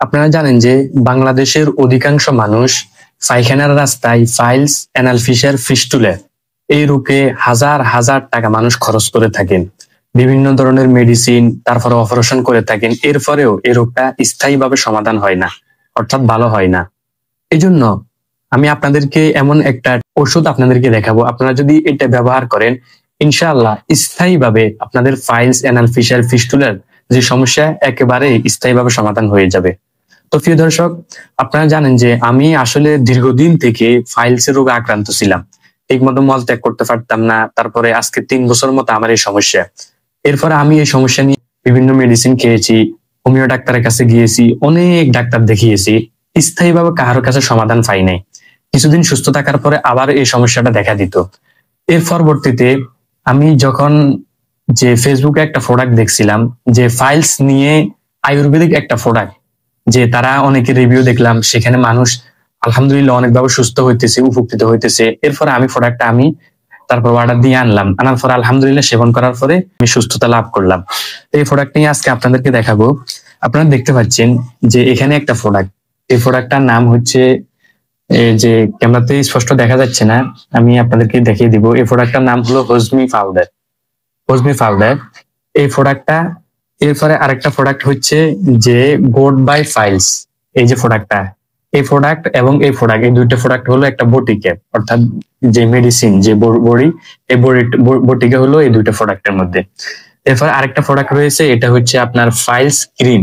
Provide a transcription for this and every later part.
আপনারা জানেন যে বাংলাদেশের অধিকাংশ মানুষ পায়খানার রাস্তায় ফাইলস, অ্যানাল ফিশার, ফিস্টুলা এই রোগে হাজার হাজার টাকা মানুষ খরচ করে থাকেন। বিভিন্ন ধরনের মেডিসিন, তারপরে অপারেশন করে থাকেন, এরপরেও এই রোগটা স্থায়ীভাবে সমাধান হয় না, অর্থাৎ ভালো হয় না। এই জন্য আমি আপনাদেরকে এমন একটা ওষুধ আপনাদেরকে দেখাবো, আপনারা যদি এটা ব্যবহার করেন ইনশাআল্লাহ স্থায়ীভাবে আপনাদের ফাইলস, অ্যানাল ফিশার, ফিস্টুলার যে সমস্যা একেবারে স্থায়ীভাবে সমাধান হয়ে যাবে। তো প্রিয় দর্শক, আপনারা জানেন যে আমি আসলে দীর্ঘদিন থেকে ফাইলসের রোগে আক্রান্ত ছিলাম। ঠিক মতো মল ত্যাগ করতে পারতাম না। তারপরে আজকে 3 বছর মতো আমার এই সমস্যা। এরপরে আমি এই সমস্যা নিয়ে বিভিন্ন মেডিসিন খেয়েছি, হোমিও ডাক্তারের কাছে গিয়েছি, অনেক ডাক্তার দেখিয়েছি, স্থায়ীভাবে কারোর কাছে সমাধান পাই নাই। কিছুদিন সুস্থ থাকার পরে আবার এই সমস্যাটা দেখা দিত। এর পরবর্তীতে আমি যখন যে ফেসবুকে একটা প্রোডাক্ট দেখছিলাম, যে ফাইলস নিয়ে আয়ুর্বেদিক একটা প্রোডাক্ট, যে তারা অনেকের রিভিউ দেখলাম, সেখানে মানুষ আলহামদুলিল্লাহ অনেকভাবে সুস্থ হইতেছে, উপকৃত হইতেছে। এরপরে আমি প্রোডাক্টটা তারপর অর্ডার দিয়ে আনলাম, আনার পরে আলহামদুলিল্লাহ সেবন করার পরে আমি সুস্থতা লাভ করলাম। এই প্রোডাক্ট নিয়ে আজকে আপনাদেরকে দেখাবো। আপনারা দেখতে পাচ্ছেন যে এখানে একটা প্রোডাক্ট, এই প্রোডাক্টটার নাম হচ্ছে, যে ক্যামেরাতে স্পষ্ট দেখা যাচ্ছে না, আমি আপনাদেরকে দেখিয়ে দিব। এই প্রোডাক্টটার নাম হলো হজমি পাউডার। হজমি পাউডার এই প্রোডাক্টটা। এরপরে আরেকটা প্রোডাক্ট হচ্ছে যে গোড বাই ফাইলস। এই যে প্রোডাক্টটা, এই প্রোডাক্ট এবং এই প্রোডাক্ট, এই দুইটা প্রোডাক্ট হলো একটা বটিকে, অর্থাৎ যে মেডিসিন, যে বড়ি, এই বটিকে হলো এই দুইটা প্রোডাক্টের মধ্যে। এরপর আরেকটা প্রোডাক্ট রয়েছে, এটা হচ্ছে আপনার ফাইলস ক্রিম,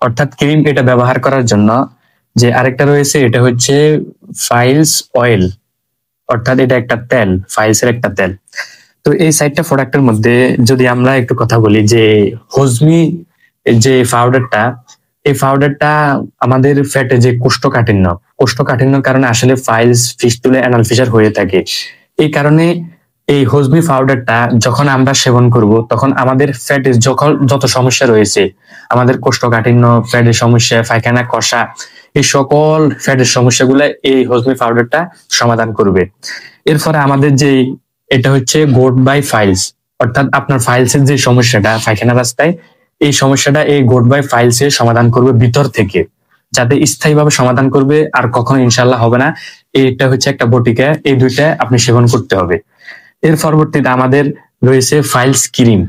অর্থাৎ ক্রিম। এটা ব্যবহার করার জন্য যে আরেকটা রয়েছে, এটা হচ্ছে ফাইলস অয়েল, অর্থাৎ এটা একটা তেল, ফাইলসের একটা তেল। তো এই 4টা প্রোডাক্টের মধ্যে যদি আমরা একটু কথা বলি, যে হজমি যে পাউডারটা, এই পাউডারটা আমাদের ফ্যাটে যে কোষ্ঠকাঠিন্যর কারণে আসলে ফাইলস, ফিস্টুলা, অ্যানাল ফিশার হয়ে থাকে। এই কারণে এই হজমি পাউডারটা যখন আমরা সেবন করব, তখন আমাদের ফ্যাটের যত সমস্যা রয়েছে, আমাদের কোষ্ঠকাঠিন্য, ফ্যাটের সমস্যা, পায়খানা কষা, এই সকল ফ্যাটের সমস্যাগুলো এই হজমি পাউডারটা সমাধান করবে। এরপরে আমাদের যে এটা হচ্ছে গোড বাই ফাইলস, অর্থাৎ আপনার ফাইলসের যে সমস্যাটা পায়খানা রাস্তায়, এই সমস্যাটা এই গোড বাই ফাইলস এর সমাধান করবে ভিতর থেকে, যাতে স্থায়ীভাবে সমাধান করবে, আর কখনো ইনশাল্লাহ হবে না। এটা হচ্ছে একটা বটিকা, এই দুইটা আপনি সেবন করতে হবে। এর পরবর্তীতে আমাদের রয়েছে ফাইলস ক্রিম।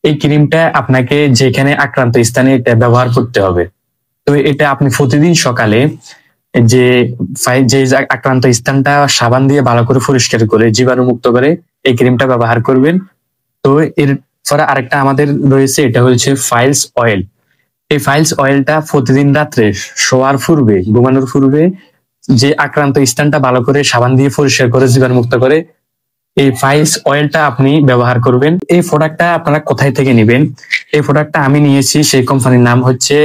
এই ক্রিমটা আপনাকে যেখানে আক্রান্ত স্থানে এটা ব্যবহার করতে হবে। তো এটা আপনি প্রতিদিন সকালে যে আক্রান্ত স্থানটা সাবান দিয়ে ভালো করে পরিষ্কার করে জীবাণু মুক্ত করে এই ক্রিমটা ব্যবহার করবেন। তো এর পরে আরেকটা আমাদের রয়েছে, এটা হচ্ছে ফাইলস অয়েল। এই ফাইলস অয়েলটা প্রতিদিন রাত্রে শোয়ার পূর্বে, ঘুমানোর পূর্বে যে আক্রান্ত স্থানটা ভালো করে সাবান দিয়ে পরিষ্কার করে জীবাণু মুক্ত করে এই ফাইলস অয়েলটা আপনি ব্যবহার করবেন। এই প্রোডাক্টটা আপনারা কোথায় থেকে নেবেন? এই প্রোডাক্টটা আমি নিয়েছি, সেই কোম্পানির নাম হচ্ছে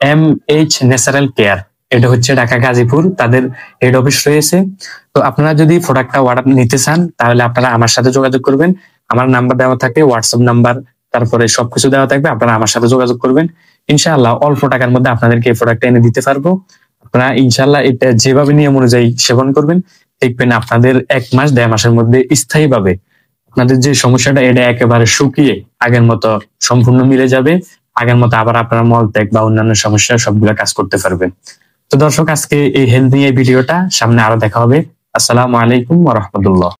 MH ন্যাচারাল কেয়ার। এটা হচ্ছে ঢাকা গাজীপুর, তাদের হেড অফিস রয়েছে। তো আপনারা যদি প্রোডাক্টটা অর্ডার নিতে চান, তাহলে আপনারা আমার সাথে যোগাযোগ করবেন। আমার নাম্বার দেওয়া থাকবে, হোয়াটসঅ্যাপ নাম্বার, তারপরে সবকিছু দেওয়া থাকবে, আপনারা আমার সাথে যোগাযোগ করবেন। ইনশাআল্লাহ অল্প টাকার মধ্যে আপনাদেরকে এই প্রোডাক্টটা এনে দিতে পারবো। আপনারা ইনশাআল্লাহ এটা যেভাবে নিয়ম অনুযায়ী সেবন করবেন, দেখবেন আপনাদের 1 মাস 1.5 মাসের মধ্যে স্থায়ীভাবে আপনাদের যে সমস্যাটা, এটা একেবারে শুকিয়ে আগের মতো সম্পূর্ণ মিলে যাবে। আগের মতো আবার আপনারা মল ত্যাগ বা অন্যান্য সমস্যা সবগুলো কাজ করতে পারবেন। তো দর্শক, আজকে এই হেলথ নিয়ে ভিডিওটা, সামনে আরো দেখা হবে। আসসালামু আলাইকুম ওয়া রাহমাতুল্লাহ।